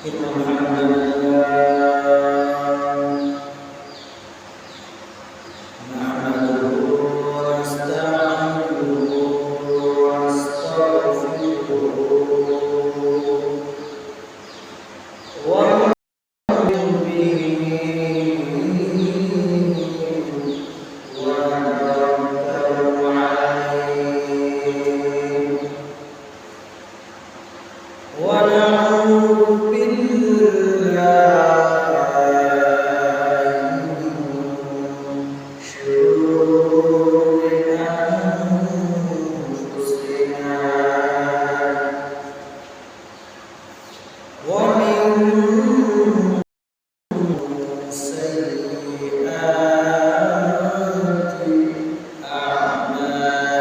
إن الحمد لله نحمده ونستعينه ونستغفره ونؤمن به ونتوكل عليه ونعوذ بالله من شرور أنفسنا ومن سيئات أعمالنا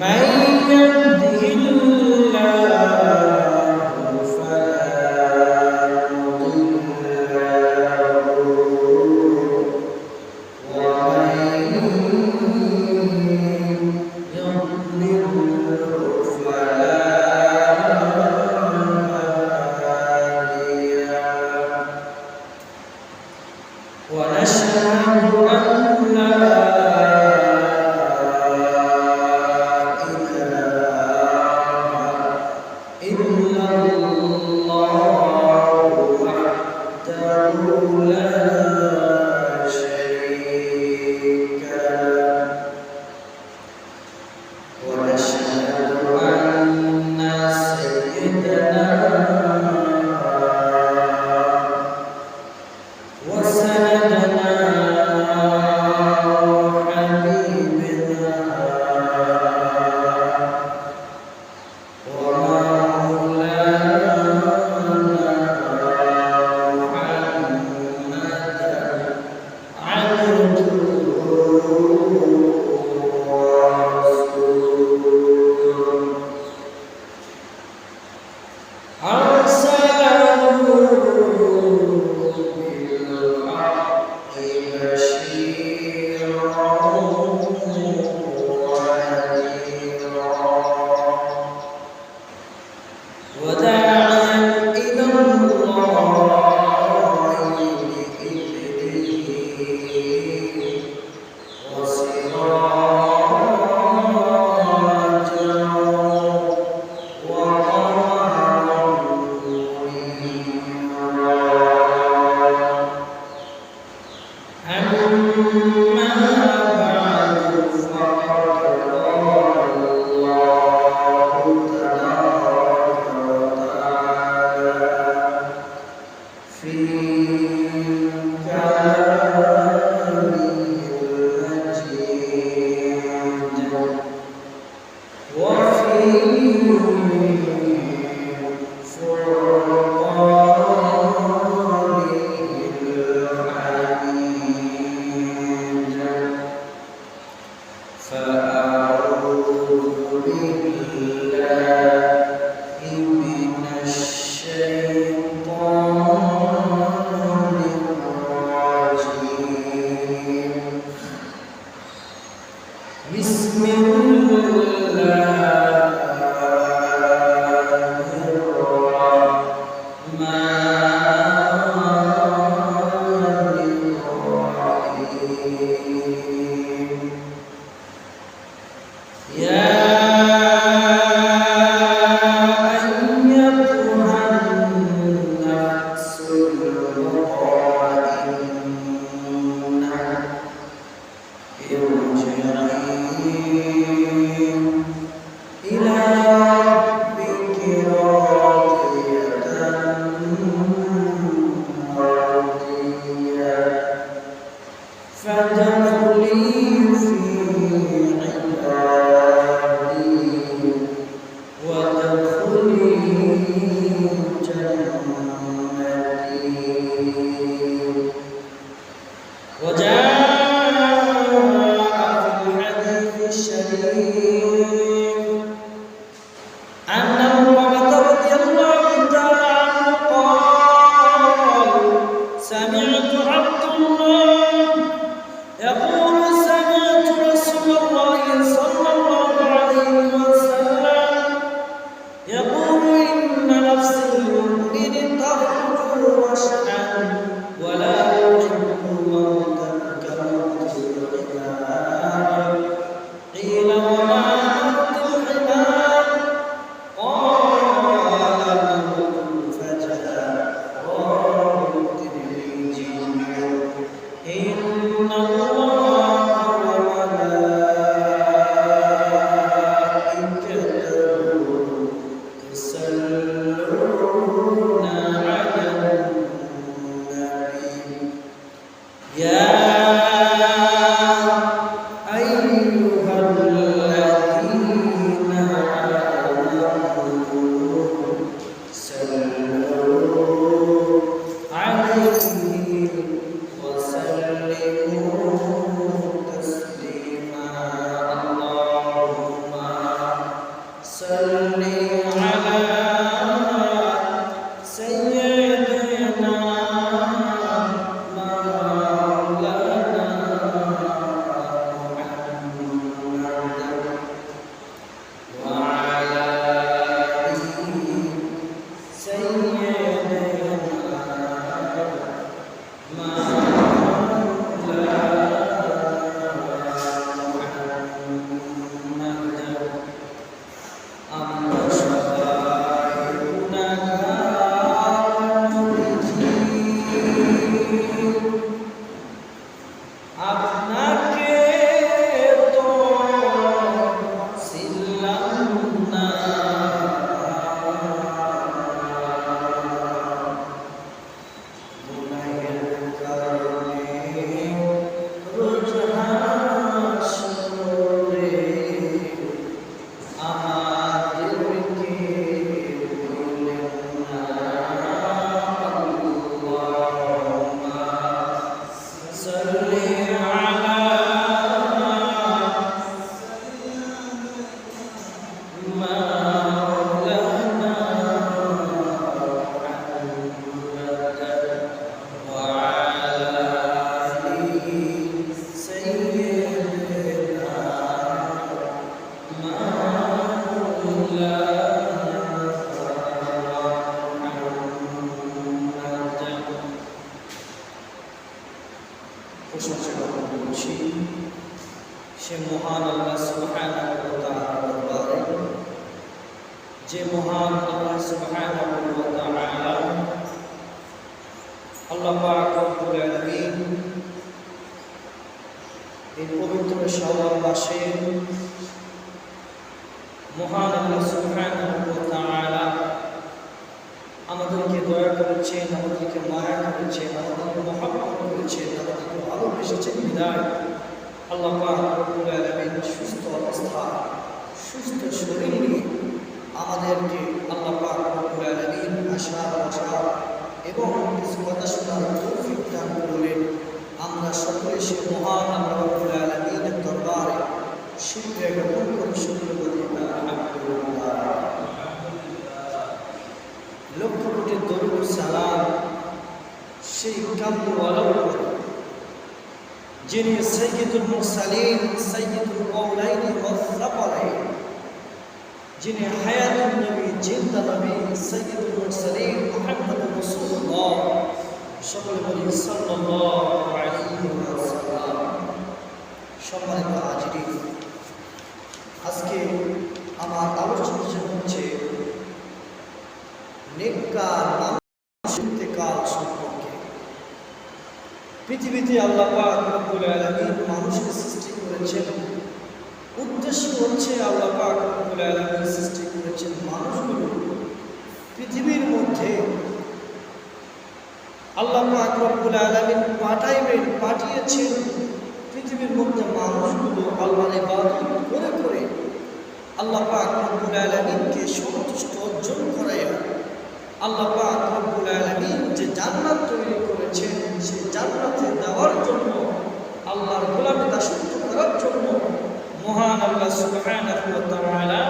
من يهده الله فلا مضل له ومن يضلل فلا هادي له ونشهد أن لا بسم الله يقول سمعت رسول الله صلى সে মহান আল্লাহ সুবহানাহু ওয়া তাআলার দরবারে, যে মহান আল্লাহ সুবহানাহু ওয়া তাআলা আল্লাহ পাক রব্বুল আলামিন এই পবিত্র শাওয়াল মাসে মহান আল্লাহ সুবহানাহু ওয়া তাআলা আমাদেরকে দয়া করেছেন, আমাদেরকে মায়া করেছেন, আমাদেরকে মহব্বত করেছেন, আমাদেরকে ভালোবেসেছেন বিদায় আল্লাহ পাক রব্বুল আলামিন সুস্থ অবস্থা, সুস্থ শরীর নিয়ে আমাদেরকে আল্লাহ পাক রব্বুল আলামিন আশা ভরসা এবং কিছু কথা শোনার তৌফিক দান করলেন। আমরা সকলে সে মহান আল্লাহ রব্বুল আলামিনের দরবারে শিরকে গ্রহণ করে শুকর করি আলহামদুলিল্লাহ। লক্ষ কোটি দরুদ সালাম সেই কামলিওয়ালার উপর, যিনি সাইয়্যিদুল মুরসালিন, সাইয়্যিদুল মাওলাইন ওয়াস সাফালাইন, যিনি হায়াতুন নবী, জিন্দা নবী, সাইয়্যিদুল মুরসালিন মুহাম্মদুর রাসূলুল্লাহ, সকলে বলি সাল্লাল্লাহু আলাইহি ওয়াসাল্লাম। সম্মানিত হাজিরিন, আজকে আমার আলোচনা হচ্ছে নেককার মানুষের ইন্তেকাল সম্পর্কে। পৃথিবীতে আল্লাহ পাক রব্বুল আলামিন মানুষকে সৃষ্টি করেছেন, উদ্দেশ্য হচ্ছে আল্লাহ পাক রব্বুল আলামিন সৃষ্টি করেছেন মানুষগুলো পৃথিবীর মধ্যে আল্লাহ পাক রব্বুল আলামিন পাঠিয়েছেন পৃথিবীর মধ্যে মানুষগুলো আল্লাহর ইবাদত করে করে আল্লাহ পাক রব্বুল আলামিনকে সন্তুষ্ট অর্জন করায়া আল্লাহ পাক রব্বুল আলামিন যে জান্নাত তৈরি করেছেন, সেই জান্নাতে যাওয়ার জন্য, আল্লাহর গোলামী দাসত্ব করার জন্য মহান আল্লাহ সুবহানাহু ওয়া তাআলা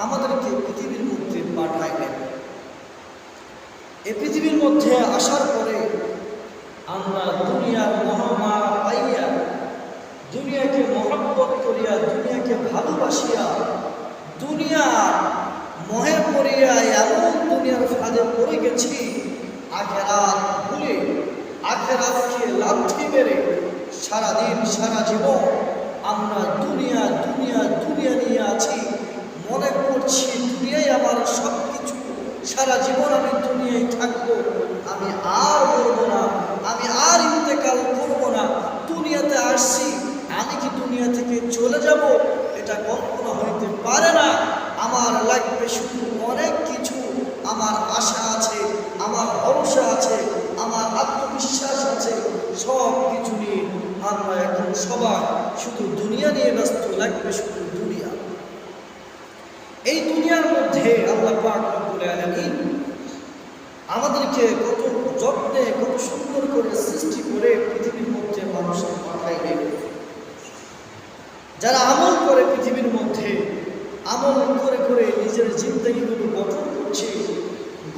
আমাদেরকে পৃথিবীর মধ্যে পাঠাইলেন। এই পৃথিবীর মধ্যে আসার পরে আমরা দুনিয়ার মহামায়া পাইয়া, দুনিয়াকে মহব্বত করিয়া, দুনিয়াকে ভালোবাসিয়া, দুনিয়ার মোহে পড়িয়া এমন দুনিয়ার ফাঁদে পড়ে গেছি, আখেরাত ভুলে, আখেরাতকে লাথি মেরে সারাদিন সারা জীবন আমরা দুনিয়া দুনিয়া দুনিয়া নিয়ে আছি। মনে করছি দুনিয়াই আমার সব কিছু, সারা জীবন আমি দুনিয়ায় থাকবো, আমি আর করবো না, আমি আর ইন্তেকাল করবো না, দুনিয়াতে আসছি, আমি কি দুনিয়া থেকে চলে যাব? এটা কল্পনা হইতে পারে না। আমার লাগবে শুধু অনেক কিছু, আমার আশা আছে, আমার ভরসা আছে, আমার আত্মবিশ্বাস আছে, সব কিছু নিয়ে আমরা এখন সবাই শুধু দুনিয়া নিয়ে ব্যস্ত, লাগবে শুধু দুনিয়া। এই দুনিয়ার মধ্যে আল্লাহ পাক রব্বুল আলামিন আমাদেরকে কত যত্নে, কত সুন্দর করে সৃষ্টি করে পৃথিবীর মধ্যে মানুষের পাঠাইলেন, যারা আমল করে পৃথিবীর মধ্যে আমল করে করে নিজের জিন্দগিগুলো গঠন করছে,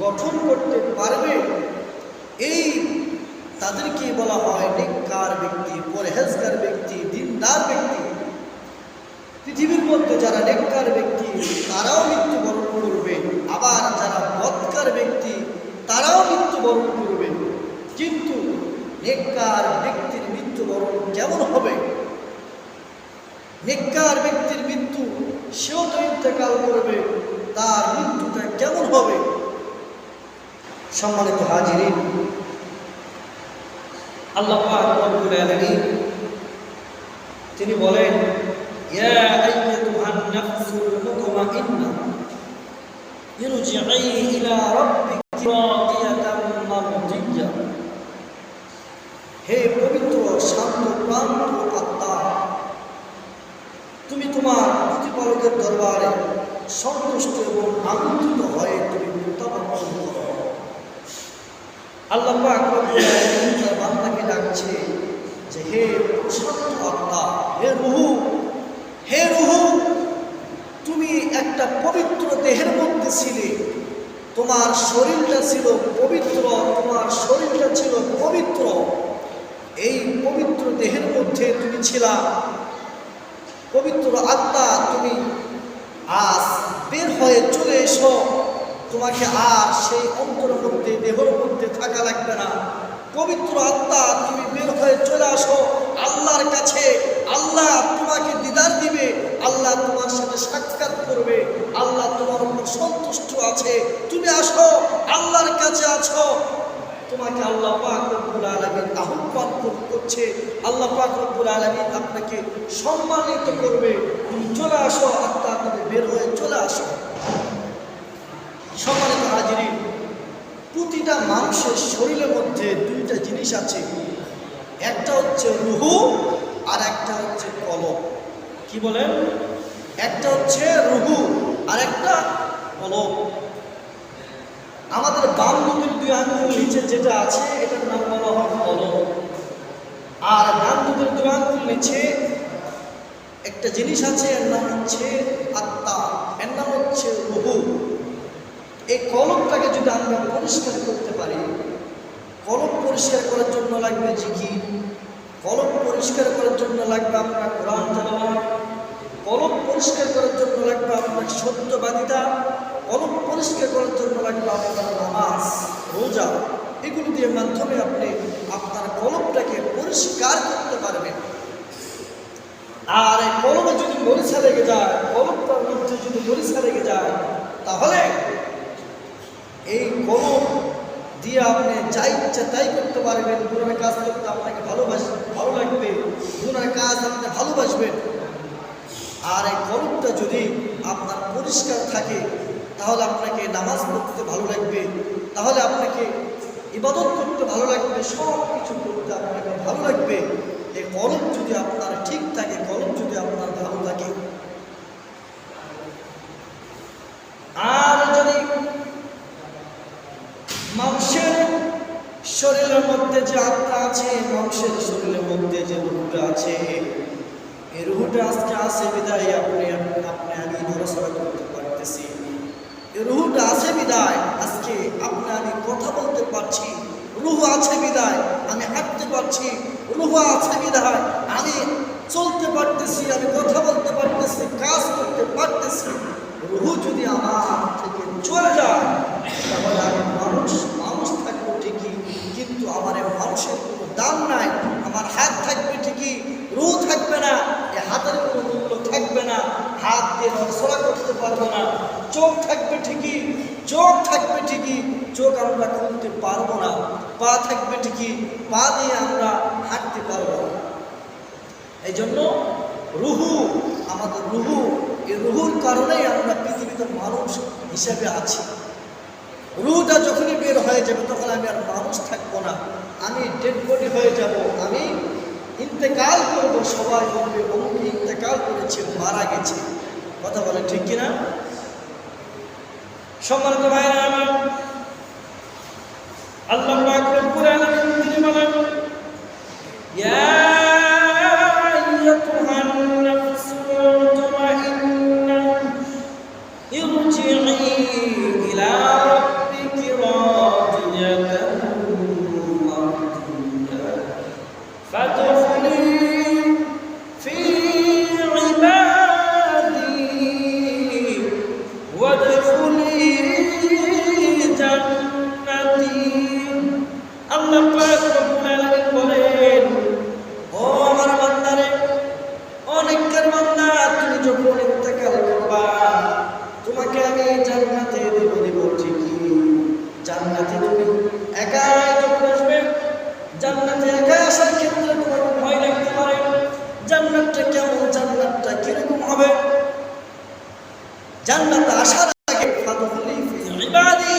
গঠন করতে পারবে, এই তাদেরকে বলা হয় নেককার ব্যক্তি, পরহেজগার ব্যক্তি, দিনদার ব্যক্তি। পৃথিবীর মধ্যে যারা নেককার ব্যক্তি তারাও মৃত্যুবরণ করবে, আবার যারা বদকার ব্যক্তি তারাও মৃত্যুবরণ করবে। কিন্তু নেককার ব্যক্তির মৃত্যুবরণ কেমন হবে? নেককার ব্যক্তির মৃত্যু, সেও তো ইন্তেকাল করবে, তার মৃত্যুটা কেমন হবে? সম্মানিত হাজিরিন, আল্লাহ পাক রব্বুল আলামিন তিনি বলেন, ইয়া আইয়াতুহান নাফসুল মুতমাইন্না ইরজিই ইলা রাব্বিকি রাদিয়াতাম মারদিয়্যা। হে পবিত্র শান্ত প্রান্ত আত্মা, তুমি তোমার প্রতিপালকের দরবারে সন্তুষ্ট এবং আনন্দিত হয়ে তুমি প্রত্যাবর্তন করো। আল্লাহ পাক রব্বুল আলামিন তার বান্দাকে ডাকছে যে হে শান্ত আত্মা, হে রূহ, হে রূহ, তুমি একটা পবিত্র দেহের মধ্যে ছিলে, তোমার শরীরটা ছিল পবিত্র, তোমার শরীরটা ছিল পবিত্র, এই পবিত্র দেহের মধ্যে তুমি ছিলা, পবিত্র আত্মা, তুমি আজ বের হয়ে চলে এসো, তোমাকে আর সেই অন্তরের মধ্যে, দেহের মধ্যে থাকা লাগবে না। পবিত্র আত্মা, তুমি বের হয়ে চলে আসো আল্লাহর কাছে। আল্লাহ তোমাকে আল্লাহ তোমার সাথে সাক্ষাৎ করবে, আল্লাহ তোমার উপর সন্তুষ্ট আছে, তুমি আসো, আল্লাহর কাছে আছো। তোমাকে আল্লাহ পাক রব্বুল আলামিন আহ্বান করছে, আল্লাহ পাক রব্বুল আলামিন আপনাকে সম্মানিত করবে। তুমি চলে আসো, আত্মা তুমি বের হয়ে চলে আসো। সম্মানিত হাজিরিন, প্রতিটা মানুষের শরীরের মধ্যে দুইটা জিনিস আছে, একটা হচ্ছে রুহু আর একটা হচ্ছে কলব। কি বলেন? একটা হচ্ছে রুহু আর একটা কলব। আমাদের বাম দুধের দুই আঙ্গুল নিচে যেটা আছে এটার নাম বলা হয় কলব, আর ডান দুধের দুই আঙ্গুল নিচে একটা জিনিস আছে, এর নাম হচ্ছে আত্মা, এর নাম হচ্ছে রুহু। এই কলবটাকে যদি আমরা পরিষ্কার করতে পারি, কলব পরিষ্কার করার জন্য লাগবে জিকির, কলব পরিষ্কার করার জন্য লাগবে আপনার কোরআন তেলাওয়াত, কলব পরিষ্কার করার জন্য লাগবে আপনার সত্যবাদিতা, কলব পরিষ্কার করার জন্য লাগবে আপনার নামাজ, রোজা। এগুলো দিয়ে মাধ্যমে আপনি আপনার কলবটাকে পরিষ্কার করতে পারবেন। আর এই কলবে যদি মরিচা লেগে যায়, কলবটার মধ্যে যদি মরিচা লেগে যায়, তাহলে এই কলব দিয়ে আপনি যা ইচ্ছা তাই করতে পারবেন। গুনার কাজ করতে আপনাকে ভালো লাগবে, গুনার কাজ আপনি ভালোবাসবেন। আর এই কলবটা যদি আপনার পরিষ্কার থাকে, তাহলে আপনাকে নামাজ পড়তে ভালো লাগবে, তাহলে আপনাকে ইবাদত করতে ভালো লাগবে, সব কিছু করতে আপনাকে ভালো লাগবে। এই কলব যদি আপনার ঠিক থাকে, কলব যদি আপনার ভালো থাকে। আর যদি মানুষের শরীরের মধ্যে যে আত্মা আছে, মানুষের শরীরের মধ্যে যে রুহটা আছে, এই রুহটা আজকে আছে বিদায় আমি নড়াচড়া করতে পারতেছি। এই রুহটা আছে বিদায় আজকে আমি কথা বলতে পারছি। রুহ আছে বিদায় আমি হাঁটতে পারছি। রুহ আছে বিদায় আমি চলতে পারতেছি, আমি কথা বলতে পারতেছি, কাজ করতে পারতেছি। রুহ যদি আমার থেকে চলে যায়, তাহলে আমি মানুষ থাকবো ঠিকই, কিন্তু আমার এই মানুষের কোনো দাম নাই। আমার হাত থাকবে ঠিকই, রুহ থাকবে না, এই হাতের কোনো মূল্য থাকবে না, হাত দিয়ে নড়াচড়া করতে পারবো না। চোখ থাকবে ঠিকই, চোখ আমরা খুলতে পারবো না। পা থাকবে ঠিকই, পা দিয়ে আমরা হাঁটতে পারবো না। এই জন্য রুহু, আমাদের রুহু, এই রুহুর কারণেই আমরা পৃথিবীতে মানুষ হিসেবে আছি। রুহটা যখনই বের হয়ে যাবে, তখন আমি আর মানুষ থাকবো না, আমি ডেড বডি হয়ে যাব, আমি ইন্তেকাল করবো। সবাই বলবে অমুক ইন্তেকাল করেছে, মারা গেছে। কথা বলে ঠিক কিনা? সম্মানিত ভাইরা আমার, আল্লাহ পাক রব্বুল আলামিন তিনি বলেন, ইয়া আইয়াতুহান নাফসুল মুতমাইন্নাহ ইরজিই ইলা রাব্বিকি রাদিয়াতান মারদিয়াহ ফাদখুলি ফি ইবাদি ওয়াদখুলি জান্নাতি। আল্লাহ পাক রব্বুল আলামিন বলেন, ও আমার বান্দারে, অনেকের বান্দা, তুমি যখন ইন্তেকাল করবা, তোমাকে আমি জান্নাতে দেব ঠিকই। জান্নাতে তুমি একাই যখন আসবে, জান্নাতে একাই আসার ক্ষেত্রে তোমার ভয় লাগতে পারে। জান্নাতটা কেমন, জান্নাতটা কিরকম হবে? জান্নাতে আসার আগে ফাদখুলি ফি ইবাদি,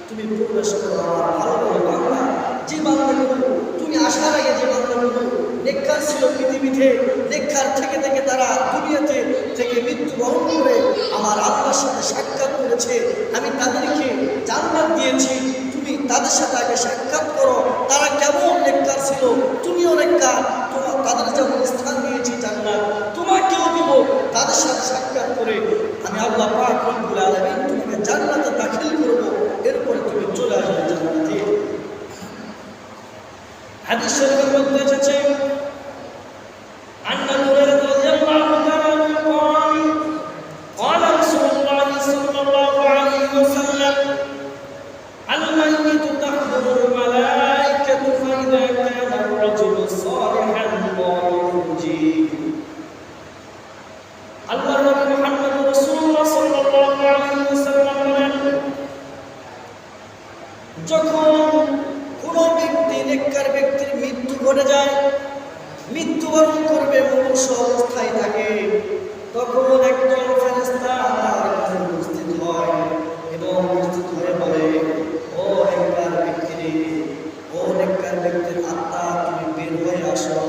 তুমি প্রবেশ করো আমার ভালো বান্দা। যে বান্দাগুলো তুমি আসার আগে, যে বান্দাগুলো নেককার ছিল পৃথিবীতে, নেককার থেকে থেকে তারা দুনিয়াতে থেকে মৃত্যুবরণ করে আমার আল্লাহর সাথে সাক্ষাৎ করেছে, আমি তাদেরকে জান্নাত দিয়েছি। তুমি তাদের সাথে আগে সাক্ষাৎ করো, তারা কেমন নেককার ছিল, তুমিও নেককার, তাদের যেমন স্থান দিয়েছি জান্নাত, তোমাকেও দিব। তাদের সাথে সাক্ষাৎ করে আমি আল্লাহ পাক রব্বুল আলামিন তোমাকে জান্নাতে দাখিল করব, এরপরে তুমি চলে আসবে জান্নাতে। হাদিস শরীফের মধ্যে এসেছে, আন্না হুরায়রা রাদিয়াল্লাহু তাআলা আনহু قال رسول الله صلى الله عليه وسلم الميت تحضر الملائكة فإذا كان الرجل صالحا قالوا মৃত্যুবরণ করবে, মুমূর্ষু অবস্থায় থাকে, তখন একজন ফেরেশতা তার কাছে উপস্থিত হয় এবং উপস্থিত হয়ে বলে, ও নেককার ব্যক্তি, ও নেককার ব্যক্তির আত্মা, তুমি বের হয়ে আসো।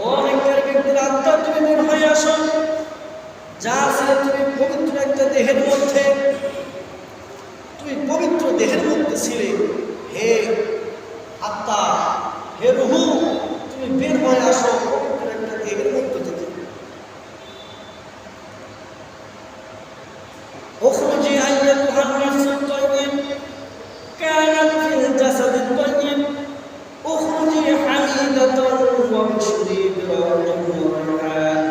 ও নেককার ব্যক্তির আত্মা, তুমি বের হয়ে আসো। যা ছিল তুমি পবিত্র একটা দেহের মধ্যে, তুমি পবিত্র দেহের মধ্যে ছিলে, হে আত্মা, হে রূহ, তুমি বের হয়ে আসো পবিত্র একটা দেহের মধ্যে থেকে। اخرجي ايتها النفس الطيب كانت في الجسد الطيب اخرجي حميدة وابشري بروح وريحان।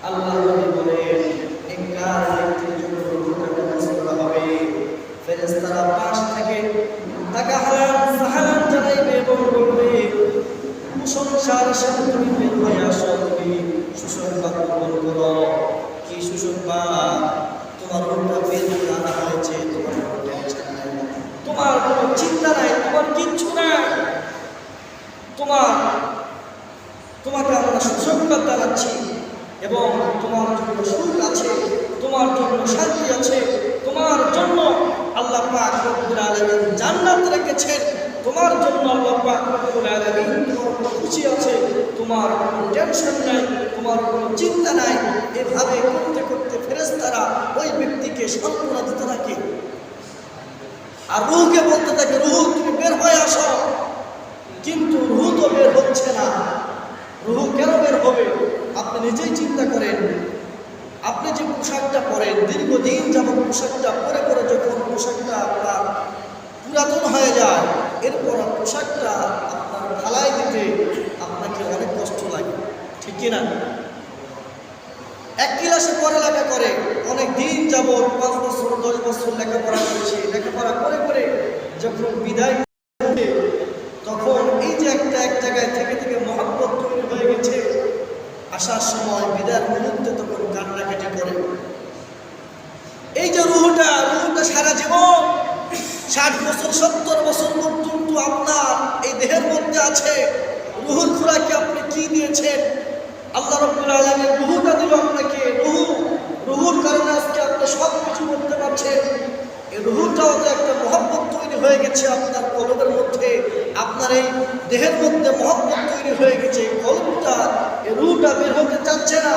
আল্লাহ বলেন, নেককার ব্যক্তির জন্য রূহটাকে মুস্তারা হবে। ফেরেশতারা পাশ থেকে তাকে হালাল সাহালান জানাইবে এবং বলবে, প্রশংসার সাথে তুমি বের হয়ে আসো, তুমি সুসংবাদ গ্রহণ করো। কি সুসংবাদ? তোমার রূহটা বের করে আনা হয়েছে, তোমার কোনো টেনশন নাই, তোমার কোনো চিন্তা নাই, তোমার কিচ্ছু নাই। তোমাকে আমরা সুসংবাদ জানাচ্ছি এবং তোমার জন্য সুখ আছে, তোমার জন্য শান্তি আছে, তোমার জন্য আল্লাহ পাক রব্বুল আলামিন জান্নাত রেখেছেন, তোমার জন্য আল্লাহ পাক রব্বুল আলামিন তোমার খুশি আছে, তোমার কোনো টেনশন নাই, তোমার কোনো চিন্তা নাই। এভাবে করতে করতে ফেরেশতারা ওই ব্যক্তিকে সান্ত্বনা দিতে থাকে আর রূহকে বলতে থাকে, রূহ তুমি বের হয়ে আসো। কিন্তু রূহ তো বের হচ্ছে না। রূহ কেন বের হবে? আপনি নিজেই চিন্তা করেন। আপনি যে পোশাকটা পরেন, দীর্ঘদিন যাবত পোশাকটা পরে পরে যখন পোশাকটা আপনার পুরাতন হয়ে যায়, এরপর পোশাকটা আপনার ফালাই দিতে আপনাকে অনেক কষ্ট লাগে, ঠিক কিনা? এক ক্লাসে পড়ালেখা করে অনেক দিন যাবত 5 বছর 10 বছর লেখাপড়া করেছে, লেখাপড়া করে করে যখন বিদায় নেবে, তখন এই যে এক জায়গায় থেকে থেকে মহব্বত তৈরি হয়ে গেছে, আসার সময় বিদায়ের মুহূর্তে তখন কান্নাকাটি করে। এই যে রূহটা সারা জীবন 60 বছর 70 বছর পর্যন্ত আপনার এই দেহের মধ্যে আছে। রূহুর খোরাকে আপনি কি দিয়েছেন? আল্লাহ রাব্বুল আলামিন রূহটা দিল আপনাকে। রূহুর কারণে আজকে আপনি সব কিছু করতে পারছেন। এই রূহটাও তো একটা মহব্বত তৈরি হয়ে গেছে আপনার কলবের মধ্যে, আপনার এই দেহের মধ্যে মহব্বত তৈরি হয়ে গেছে। কলবটা, এই রূহটা বের হতে চাচ্ছে না।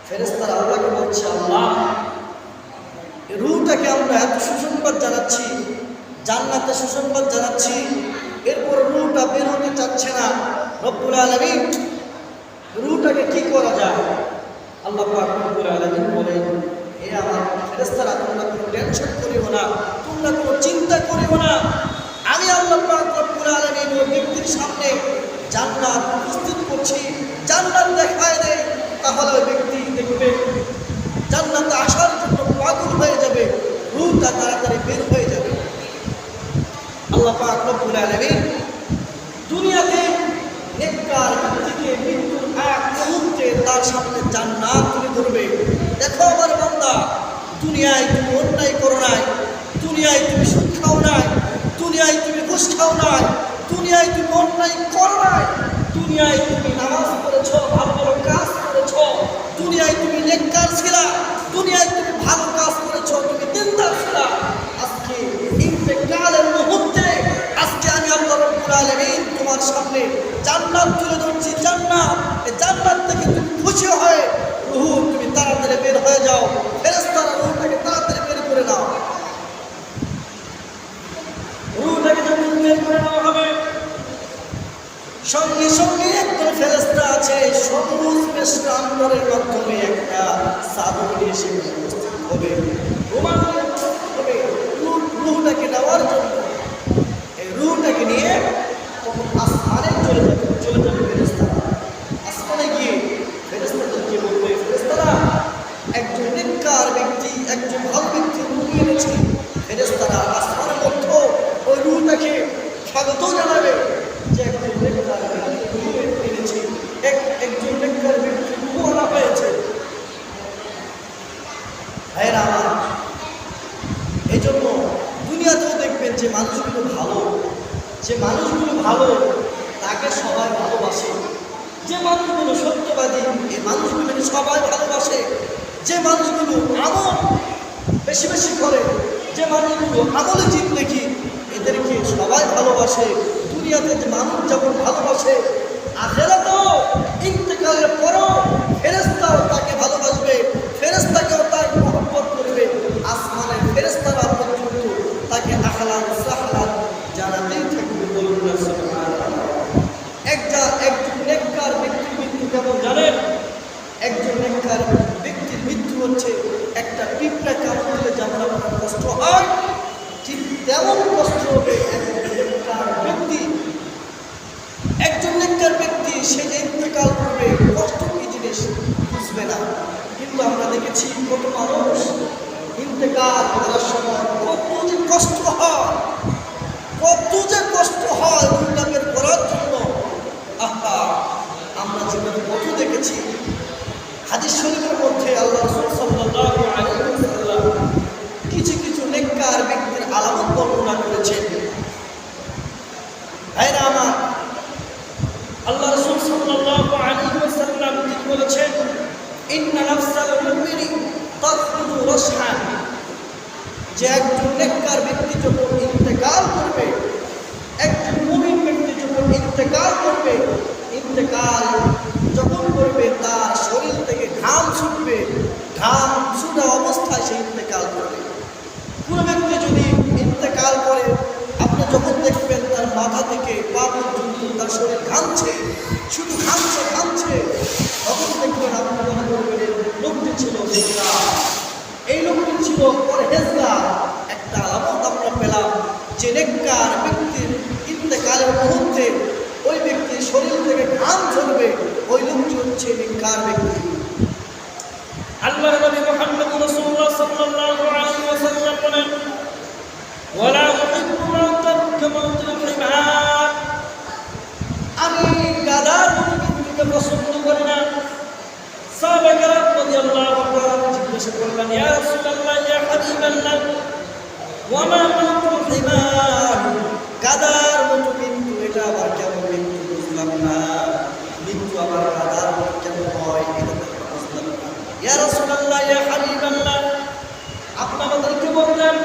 ফেরেশতারা আল্লাহকে বলছে, আল্লাহ, এই রূহটাকে আমরা এত সুসংবাদ জানাচ্ছি, জান্নাতে সুসংবাদ জানাচ্ছি, এরপর রূহটা বের হতে চাচ্ছে না। রব্বুল আলামিন, রূহটাকে কি করা যায়? আল্লাহ পাক রব্বুল আলামিন বলেন, হে আমার ফেরেশতারা, তোমরা কোনো টেনশন করিও না, তোমরা কোনো চিন্তা করিও না। আমি আল্লাহ পাক রব্বুল আলামিন ওই ব্যক্তির সামনে জান্নাত উপস্থিত করছি। জান্নাত দেখায় দেয়, তাহলে ওই ব্যক্তি দেখবে জান্নাতে আসার জন্য পাগল হয়ে যাবে, রূহটা তাড়াতাড়ি বের হয়ে যাবে। আল্লাহ পাক রব্বুল আলামিন দুনিয়াতে নেককার ব্যক্তিকে মৃত্যুর এক মুহূর্তে তার সামনে জান্নাত তুলে ধরবে। দেখো আমার বান্দা, দুনিয়ায় তুমি অন্যায় করো নাই, দুনিয়ায় তুমি সুদ খাও নাই, দুনিয়ায় তুমি ঘুষ খাও নাই, দুনিয়ায় তুমি অন্যায় করো নাই, দুনিয়ায় তুমি নামাজ পড়েছো, ভালো ভালো কাজ করেছো, দুনিয়ায় তুমি নেককার ছিলা, দুনিয়ায় তুমি ভালো কাজ করেছো, তুমি দিনদার ছিলা। আজকে ইন্তেকালের মুহূর্তে আজকে আমি আল্লাহ রাব্বুল আলামিন তোমার সামনে জান্নাত তুলে ধরছি। জান্নাত, এই জান্নাত থেকে তুমি খুশি হয়ে রূহ তুমি তাড়াতাড়ি বের হয়ে যাও। ফেরেশতারা রূহটাকে তাড়াতাড়ি বের করে নাও। রূহটাকে যখন বের করে নেওয়া হবে, সঙ্গে সঙ্গে একজন ফেরেশতা আছে, সবুজ মেশক আম্বরের মাধ্যমে একটা চাদর নিয়ে এসে উপস্থিত হবে, হবে রূহটাকে নেওয়ার জন্য। এই রূহটাকে নিয়ে তখন আসমানে চলে যাবে ফেরেশতারা। আসমানে গিয়ে ফেরেশতাদেরকে বলবে, ফেরেশতারা, একজন নেককার ব্যক্তি, একজন ভালো ব্যক্তি রূহ এনেছে। ফেরেশতারা আসমানের মধ্যে ওই রূহটাকে স্বাগত জানাবে যে একজন নেককার ব্যক্তি রূহ এনেছে, একজন নেককার ব্যক্তি রূহ আনা হয়েছে। ভাইয়েরা আমার, এই জন্য দুনিয়াতেও দেখবেন যে মানুষগুলো ভালো, তাকে সবাই ভালোবাসে। যে মানুষগুলো সত্যবাদী এই মানুষগুলোকে সবাই ভালোবাসে। যে মানুষগুলো আমল বেশি বেশি করে, যে মানুষগুলো আমলে জিন্দেগি, এদেরকে সবাই ভালোবাসে। দুনিয়াতে যে মানুষ যেমন ভালোবাসে, আখিরাতেও ইন্তেকালের পরও ফেরেশতাও তাকে ভালোবাসবে, ফেরেশতাকেও তার মহব্বত করবে। আসমানের ফেরেশতারা পর্যন্ত তাকে আহলান সাহলান জানাতেই থাকবে। বলুন না সুবহানাল্লাহ। একজন নেককার ব্যক্তির মৃত্যু কেমন জানেন? একজন নেককার ব্যক্তির মৃত্যু হচ্ছে একটা পিঁপড়া কামড় দিলে যেমন আপনার কষ্ট হয়, ঠিক তেমন কষ্ট হবে একজন নেককার ব্যক্তি সে ইন্তেকাল করবে, কষ্ট কি জিনিস বুঝবে না। কিন্তু আমরা দেখেছি কত মানুষ ইন্তেকাল করার সময় কত যে কষ্ট হয়, কত যে কষ্ট হয় উল্টা বের করার জন্য। আহা, আমরা জীবনে কত দেখেছি। হাদিস শরীফের মধ্যে আল্লাহ রাসূল সাল্লাল্লাহু আলাইহি ওয়াসাল্লাম কিছু কিছু নেককার ব্যক্তির আলামত বর্ণনা করেছেন। ভাইরা আমার, আল্লাহ রাসূল সাল্লাল্লাহু আলাইহি ওয়াসাল্লাম তিনি বলেছেন, ইন্না নাফসাল মুমিনি তাখরুজু রাশহান, যে একজন নেককার ব্যক্তি যখন ইন্তেকাল করবে, একজন মুমিন ব্যক্তি যখন ইন্তেকাল করবে, ইন্তেকাল যখন করবে তার শরীর থেকে ঘাম ছুটবে, ঘাম ছুটা অবস্থায় সে ইন্তেকাল করবে। কোনো ব্যক্তি যদি ইন্তেকাল করে, আপনি যখন দেখবেন তার মাথা থেকে পা পর্যন্ত তার শরীর ঘামছে, শুধু ঘামছে, তখন দেখবেন আপনি মনে করবেন এই লোকটি ছিল নেককার, এই লোকটি ছিল পরহেজগার। একটা আলামত আমরা পেলাম যে নেককার ব্যক্তির ইন্তেকালের মুহূর্তে ওই ব্যক্তির শরীর থেকে ঘাম ঝরবে, ওই লোকটি হচ্ছে নেককার ব্যক্তি। আল্লাহর নবী মুহাম্মদ রাসূলুল্লাহ সাল্লাল্লাহু আলাইহি ওয়াসাল্লাম বলেন, ওয়ালা উহিব্বু মাউতান কামাউতুল হিমার, আমি গাধার মতো মৃত্যুকে পছন্দ করি না। সাহাবা কেরাম রাদিয়াল্লাহু তাআলা জিজ্ঞাসা করলেন, ইয়া রাসূলুল্লাহ, ইয়া হাবিবাল্লাহ, ওয়া মা মাউতুল হিমার, গাধার মতো মৃত্যু এটা আবার কেমন মৃত্যু? বুঝলাম না, মৃত্যু আবার গাধার মতো কেমন হয় এটা বুঝলাম না। ইয়া রাসূলুল্লাহ, ইয়া হাবিবাল্লাহ, আপনি আমাদেরকে বললেন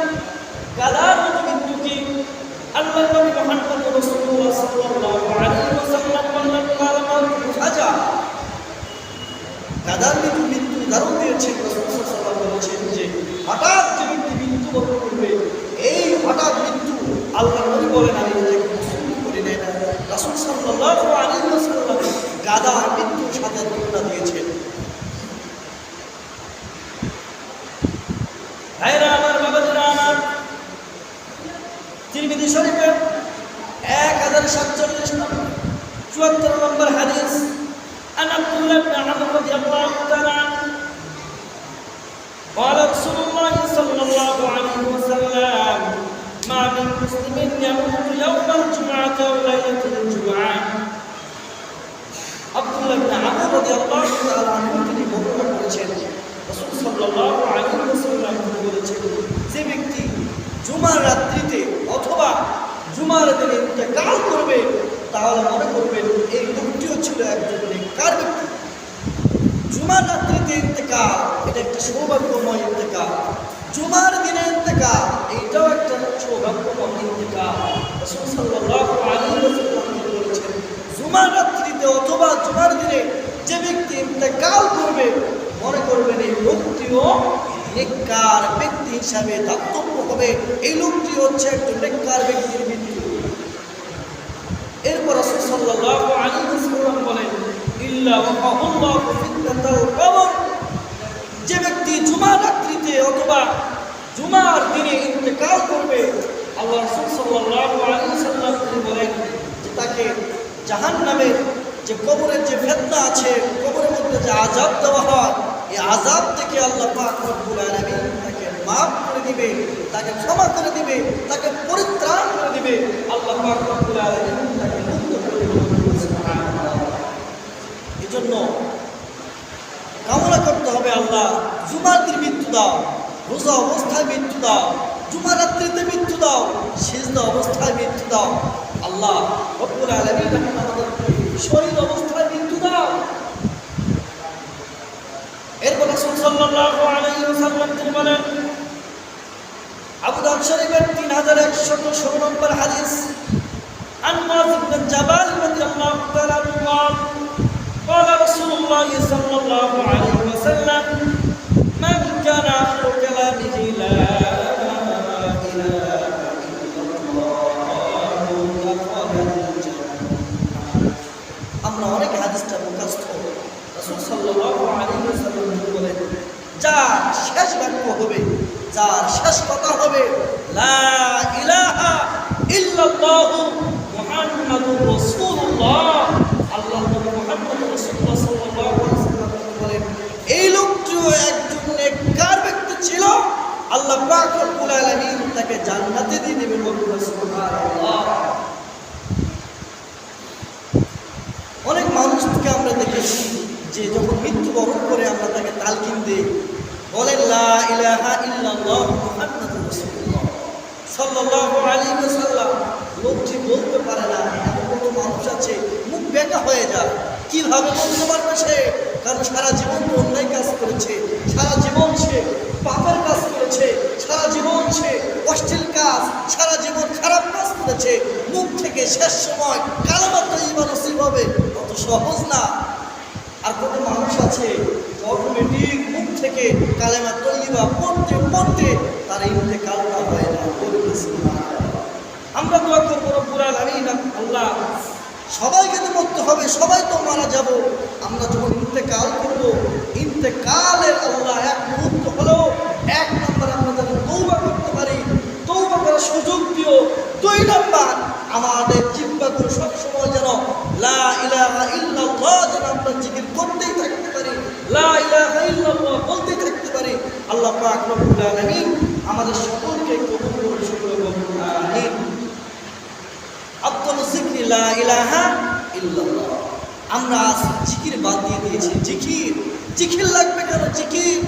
গাধার মতো মৃত্যু কি? আল্লাহর নবী মুহাম্মদ রাসূলুল্লাহ সাল্লাল্লাহু আলাইহি ওয়াসাল্লাম বললেন, কালামাতুল ফাজা, গাধার মৃত্যু উদাহরণ দিয়েছেন। রাসূলুল্লাহ সাল্লাল্লাহু আলাইহি ওয়াসাল্লাম বলেছেন যে হঠাৎ যে ব্যক্তি মৃত্যুবরণ করবে, এই হঠাৎ মৃত্যু আল্লাহর নবী বলেন আমি এটাকে পছন্দ করি না। রাসূল সাল্লাল্লাহু আলাইহি ওয়াসাল্লাম গাধার মৃত্যুর সাথে তুলনা দিয়েছেন। ভাইরা আমার, বাবাজিরা আমার, তিরমিজি শরীফের 1047 নম্বর 74 নম্বর হাদিস, আন আব্দুল্লাহ ইবনে আমর রাদিয়াল্লাহু তাআলা আনহু قال رسول الله صلى الله عليه وسلم ما من مسلم يموت يوم الجمعة أو ليلة الجمعة। আব্দুল্লাহ ইবনে আমর রাদিয়াল্লাহু তাআলা আনহু তিনি বর্ণনা করেছেন, রাসূল সাল্লাল্লাহু আলাইহি ওয়াসাল্লাম বলেছেন, যে ব্যক্তি জুমার রাত্রিতে অথবা জুমার দিনে ইন্তেকাল করবে, তাহলে মনে করবেন এই লোকটিও ছিল একজন নেককার ব্যক্তি। জুমার রাত্রিতে ইন্তেকাল এটা একটা সৌভাগ্যময় ইন্তেকাল, জুমার দিনে ইন্তেকাল এইটাও একটা সৌভাগ্যময় ইন্তেকাল। রাসূল সাল্লাল্লাহু আলাইহি ওয়াসাল্লাম বলেছেন, জুমার রাত্রিতে অথবা জুমার দিনে যে ব্যক্তি ইন্তেকাল করবে, মনে করবেন এই লোকটিও নেককার ব্যক্তি হিসাবে দাতব্য হবে। এই লোকটি হচ্ছে একজন নেককার ব্যক্তির মৃত্যু। এরপর রাসূল সাল্লাল্লাহু আলাইহি ওয়াসাল্লাম বলেন, ইল্লা ওয়াকাহুল্লাহু ফিতনাতাল কবর, যে ব্যক্তি জুমার রাত্রিতে অথবা জুমার দিনে ইন্তেকাল করবে, আল্লাহ রাসূল সাল্লাল্লাহু আলাইহি ওয়াসাল্লাম বলেন যে তাকে জাহান্নামের যে কবরের যে ফিতনা আছে, কবরের মধ্যে যে আযাব দেওয়া হয়, এই আযাব থেকে আল্লাহ পাক রব্বুল আলামিন তাকে মাফ করে দিবে, তাকে ক্ষমা করে দিবে, তাকে পরিত্রাণ করে দিবে। আল্লাহ পাক রব্বুল আলামিন তাকে মুক্ত করে দিবে। সুবহানাল্লাহ। এজন্য কামনা করতে হবে, আল্লাহ জুমার দিন মৃত্যু দাও, রোজা অবস্থায় মৃত্যু দাও, জুমার রাত্রিতে মৃত্যু দাও, সিজদা অবস্থায় মৃত্যু দাও। আল্লাহ রব্বুল আলামিন আমাদেরকে শহীদ অবস্থায় মৃত্যু দাও। সাল্লাল্লাহু আলাইহি ওয়াসাল্লাম তিনি বলেন, আবু দাউদ শরীফের 3116 নম্বর হাদিস, আন মুআয ইবনে জাবাল রাদিয়াল্লাহু তাআলা আনহু قال قال رسول الله صلى الله عليه وسلم من كان آخر كلامه لا إله إلا الله دخل الجنة। আমরা অনেক হাদিসটা মুখস্থ। রাসূল সাল্লাল্লাহু আলাইহি ওয়াসাল্লাম বলেন, যার শেষ বাক্য হবে, যার শেষ কথা হবে লা ইলাহা ইল্লাল্লাহ মুহাম্মাদুর রাসূলুল্লাহ, আল্লাহ নবী মুহাম্মদ রাসূলুল্লাহ সাল্লাল্লাহু আলাইহি ওয়াসাল্লাম বলেন, এই লোকটিও একজন নেককার ব্যক্তি ছিল, আল্লাহ পাক রব্বুল আলামিন তাকে জান্নাতে দিয়ে দেবেন। সুবহানাল্লাহ। অনেক মানুষকে আমরা দেখেছি যে যখন মৃত্যুবরণ করে আমরা তাকে তালকিন দিই, বলেন লা ইলাহা ইল্লাল্লাহ মুহাম্মাদুর রাসূলুল্লাহ সাল্লাল্লাহু আলাইহি ওয়াসাল্লাম। লোকটি বলতে পারে না, এমন কোনো মানুষ আছে মুখ বেঁকা হয়ে যায়। কিভাবে বলতে পারবে সে? কারণ সারা জীবন অন্যায় কাজ করেছে, সারা জীবন সে পাপের কাজ করেছে, সারা জীবন সে অশ্লীল কাজ, সারা জীবন খারাপ কাজ করেছে। মুখ থেকে শেষ সময় কালেমা তয়্যিবা নসিব হবে, অত সহজ না। আর কত মানুষ আছে অটোমেটিক মুখ থেকে কালেমা তয়্যিবা পড়তে পড়তে তার ইন্তেকালটা হয় না। আমরা দোয়া করব রব্বুল আলামিন, আল্লাহ সবাইকে তো মরতে হবে, সবাই তো মারা যাব। আমরা যখন ইন্তেকাল করব, ইন্তেকালের আল্লাহ এক মুহূর্ত হলেও এক নম্বর আমরা যেন তওবা করতে পারি, তওবা করার সুযোগ দিও। দুই নম্বর আমাদের জিহ্বাগুলো সবসময় যেন লা ইলাহা ইল্লাল্লাহ যেন আমরা জিকির করতেই থাকতে পারি, লা ইলাহা ইল্লাল্লাহ বলতেই থাকতে পারি। আল্লাহ পাক রব্বুল আলামিন আমাদের সকলকে কবুল করুন, সকলে বলুন আমিন। আফদালুজ যিকরি লা ইলাহা ইল্লাল্লাহ। আমরা আজ জিকির বাদ দিয়ে দিয়েছি। জিকির লাগবে কেন? জিকির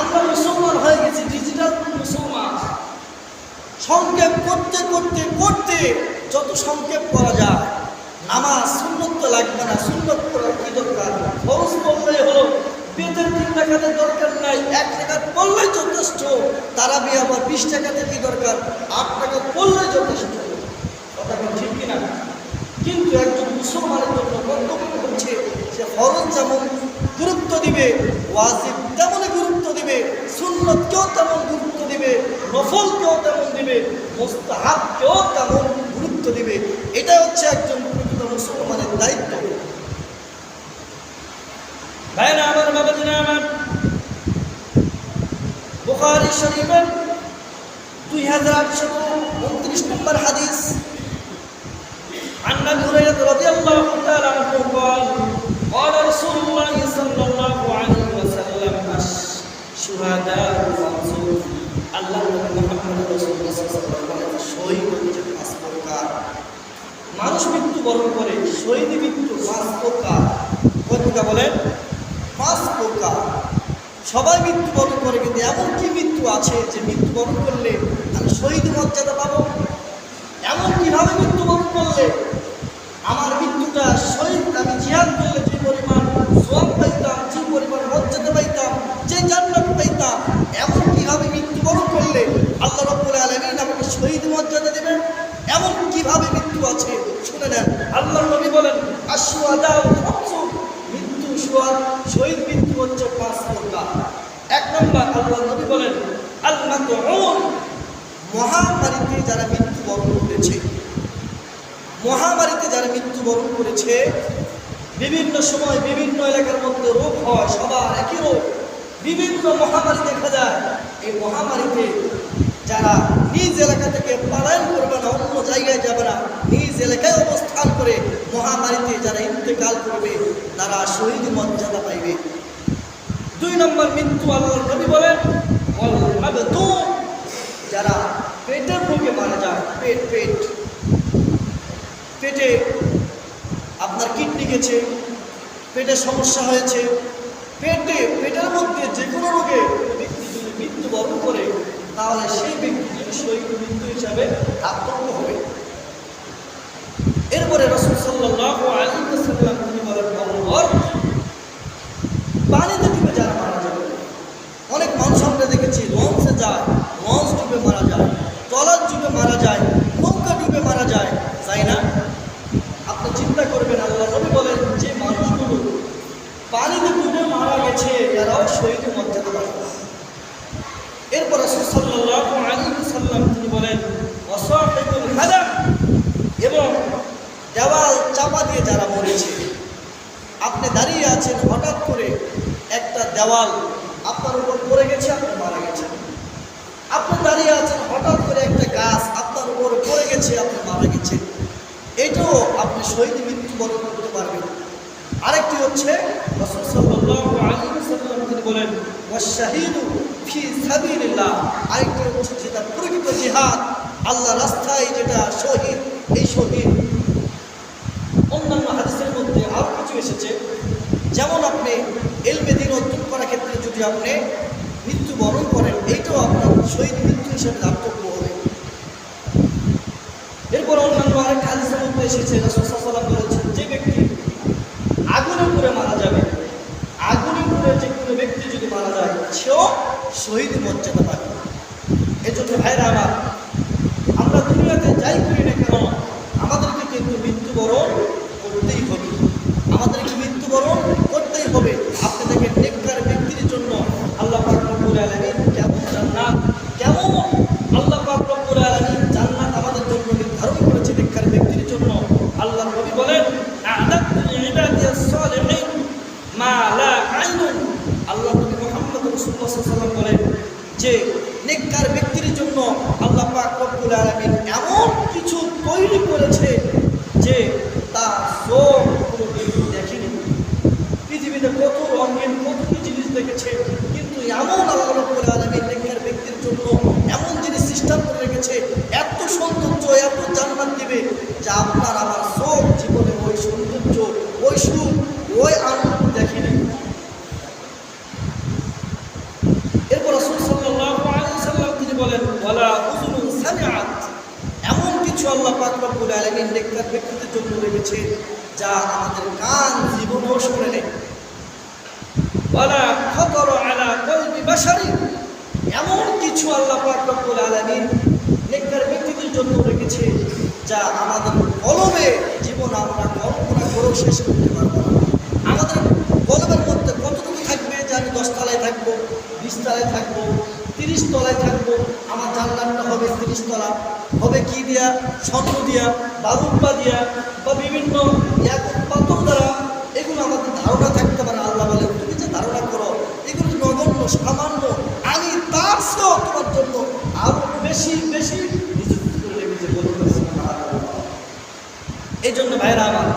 আমরা মুসলমান হয়ে গেছি, ডিজিটাল মুসলমান। সংক্ষেপ করতে করতে করতে যত সংক্ষেপ করা যায়। নামাজ সুন্নত তো লাগবে না, সুন্নত করার কি দরকার? ফরজ পড়লেই হলো, বেতের 3 রাকাতের দরকার নাই, 1 রাকাত পড়লেই যথেষ্ট। তারাবি আবার 20 টাকাতে কি দরকার? 8 রাকাত পড়লেই যথেষ্ট। কথা ঠিক কিনা? কিন্তু একজন মুসলমানের জন্য কর্তব্য হচ্ছে সে ফরজ যেমন গুরুত্ব দিবে, ওয়াজিব তেমনই গুরুত্ব দিবে, সুন্নতকেও তেমন গুরুত্ব দিবে, নফলকেও তেমন দিবে, মুস্তাহাবকেও তেমন গুরুত্ব দিবে। এটা হচ্ছে একজন প্রকৃত মুসলমানের দায়িত্ব। ভাইরা আমার, বাবাজিরা আমার, বুখারী শরীফের 2829 নম্বর হাদিস, عن ابي هريره رضي الله تعالى عنه قال قال رسول الله صلى الله عليه وسلم الشهداء خمس আল্লাহ মুহাম্মদ রাসূলুল্লাহ সাল্লাল্লাহু আলাইহি ওয়াসাল্লাম শহীদ হচ্ছে 5 প্রকার। মানুষ মৃত্যুবরণ করে, শহীদ মৃত্যু 5 প্রকার। কত প্রকার বলেন? 5 প্রকার। সবাই মৃত্যুবরণ করে, কিন্তু এমন কি মৃত্যু আছে যে মৃত্যুবরণ করলে আমি শহীদ মর্যাদা পাবো? এমন কিভাবে মৃত্যুবরণ করলে আমার মৃত্যুটা শহীদ, আমি জিহাদ করলে যে পরিমাণ সওয়াব পাইতাম, যে পরিমাণ মর্যাদা পাইতাম, যে জান্নাত পাইতাম, এমন কিভাবে মৃত্যুবরণ করলে আল্লাহ রাব্বুল আলামিন আমাকে শহীদ মর্যাদা দেবেন? এমন কিভাবে মৃত্যু আছে শুনে নেন। আল্লাহর নবী বলেন আশ-শুহাদাউ খামসুন, মৃত্যু শহীদ মৃত্যু হচ্ছে 5 প্রকার। 1 নম্বর আল্লাহর নবী বলেন আল-মাতউন, মহামারীতে যারা মৃত্যুবরণ করেছে, মহামারীতে যারা মৃত্যুবরণ করেছে, বিভিন্ন সময় বিভিন্ন এলাকার মধ্যে রোগ হয়, সবার একই রোগ, বিভিন্ন মহামারী দেখা যায়। এই মহামারীতে যারা নিজ এলাকা থেকে পলায়ন করবে না, অন্য জায়গায় যাবে না, নিজ এলাকায় অবস্থান করে মহামারীতে যারা ইন্তেকাল করবে তারা শহীদ মর্যাদা পাইবে। 2 নম্বর মৃত্যু আল্লাহর নবী বলেন ওয়াল মাবতুন, যারা পেটের রোগে মারা যায়। পেটে আপনার কিডনি গেছে, পেটের সমস্যা হয়েছে, পেটের মধ্যে যে কোনো রোগে ব্যক্তি যদি মৃত্যুবরণ করে তাহলে সেই ব্যক্তি যদি শহীদ মৃত্যু হিসাবে আত্মজ্ঞ হবে। এরপরে রাসূল সাল্লাল্লাহু আলাইহি ওয়াসাল্লাম তিনি বলেন পানিতে ডুবে যারা মারা যায়, যায়, লঞ্চ ডুবে মারা যায়, ট্রলার ডুবে মারা যায়, নৌকা ডুবে মারা যায়, তাই না? আপনি চিন্তা করবেন, আল্লাহ নবী বলেন যে মানুষগুলো পানিতে ডুবে মারা গেছে এরাও শহীদ মর্যাদা পাবে। এরপর রাসূল সাল্লাল্লাহু আলাইহি ওয়াসাল্লাম তিনি বলেন ওয়াসাহিবুল হালাক, এবং দেওয়াল চাপা দিয়ে যারা মরেছে। আপনি দাঁড়িয়ে আছেন, হঠাৎ করে একটা দেওয়াল আপনার উপর পড়ে গেছে, আপনি মারা গেছেন। আপনি দাঁড়িয়ে আছেন, হঠাৎ করে একটা গাছ আপনার উপর পড়ে গেছে, আপনি মারা গেছেন। এটাও আপনি শহীদ মৃত্যুবরণ করতে পারবেন। আরেকটি হচ্ছে রাসূল সাল্লাল্লাহু আলাইহি ওয়াসাল্লাম তিনি বলেন ওয়াশাহিদু ফি সাবিলিল্লাহ, আরেকটি হচ্ছে যেটা প্রকৃত জিহাদ, আল্লাহ রাস্তায় যেটা শহীদ, এই শহীদ। অন্যান্য হাদিসের মধ্যে আরও কিছু এসেছে, যেমন আপনি ইলমে দ্বীন অধ্যয়ন করার ক্ষেত্রে যদি আপনি মৃত্যুবরণ করেন, এইটাও আপনার শহীদ মৃত্যু হিসেবে দাতব্য হবে। এরপর অন্যান্য আরেকটা হাদিসের মধ্যে এসেছে, রাসূল সাল্লাল্লাহু আলাইহি ওয়াসাল্লাম বলেছেন যে ব্যক্তি আগুনে পুড়ে মারা যাবে, আগুনে পুড়ে যে কোনো ব্যক্তি যদি মারা যায় সেও শহীদ মর্যাদা পাবে। এজন্য ভাইরা আমার, আমরা দুনিয়াতে যাই করি না কেন আমাদেরকে কিন্তু মৃত্যুবরণ করতেই হবে, আমাদেরকে মৃত্যুবরণ করতেই হবে। আপনি দেখেন নেককার ব্যক্তির জন্য আল্লাহ পাক রব্বুল আলামিন কেমন জান্নাত, কেমন আল্লাহ পাক রব্বুল আলামিন জান্নাত আমাদের জন্য নির্ধারণ করেছে নেককার ব্যক্তির জন্য। আল্লাহ নবী বলেন আ'দাতু লিইবাদিয়াস সালিহিন মা লা আইনুন, আল্লাহ নবী মুহাম্মদ রাসূলুল্লাহ সাল্লাল্লাহু আলাইহি ওয়াসাল্লাম বলেন যে নেককার ব্যক্তির জন্য আল্লাহ পাক রব্বুল আলামিন এমন কিছু তৈরি করেছে যে তা চোখ কোনোদিন দেখেনি। পৃথিবীতে কত রঙিন কত কি জিনিস দেখেছে, কিন্তু এমন আল্লাহ রব্বুল আলামিন নেককার ব্যক্তির জন্য এমন জিনিস সৃষ্টি করে রেখেছে, এত সৌন্দর্য, এত জান্নাত দিবে যা আপনার আমার চোখ জীবনে ওই সৌন্দর্য, ওই সুখ, ওই আনন্দ দেখেনি। এরপর রাসূল সাল্লাল্লাহু আলাইহি ওয়াসাল্লাম তিনি বলেন ওয়ালা উযুনুন সামিআত, এমন কিছু আল্লাহ পাক রব্বুল আলামিন নেককার ব্যক্তিদের জন্য রেখেছে যা আমাদের কান জীবনেও শুনে নেই। ওয়ালা খাতারা আলা কলবি বাশারি, এমন কিছু আল্লাহ পাক রব্বুল আলামিন নেককার ব্যক্তিদের জন্য রেখেছে যা আমাদের কলবে জীবন আমরা কল্পনা করেও শেষ করতে পারবো না। আমাদের কলবের মধ্যে কতটুকু থাকবে যে আমি 10 তলায় থাকবো, 20 তলায় থাকবো, 30 তলায় থাকবো, আমার জান্নাতটা হবে 30 তলা, হবে কি দিয়া? স্বর্ণ দিয়া, বালুকা দিয়া, বা বিভিন্ন পাথর দ্বারা। এগুলো আমাদের ধারণা থাকতে পারে। আল্লাহ বলে তুমি যে ধারণা করো এগুলো নগণ্য, সামান্য, আমি তার চেয়েও তোমার জন্য আরো বেশি বেশি নিযুক্ত করে রেখেছে বলতে। এই জন্য ভাইরা আমার,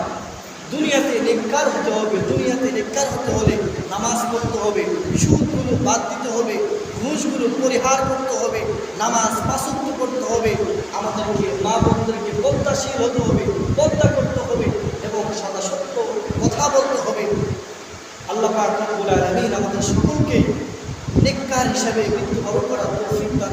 দুনিয়াতে নেককার হতে হবে। দুনিয়াতে নেককার হতে হলে নামাজ পড়তে হবে, সুদগুলো বাদ দিতে হবে, ঘুষগুলো পরিহার করতে হবে, নামাজ পাঁচওয়াক্ত করতে হবে, আমাদেরকে মা বোনদেরকে পর্দাশীল হতে হবে, পর্দা করতে হবে এবং সাদা সত্য কথা বলতে হবে। আল্লাহ পাক রব্বুল আলামিন আমাদের সকলকে নেককার হিসাবে মৃত্যুবরণ করার তৌফিক দান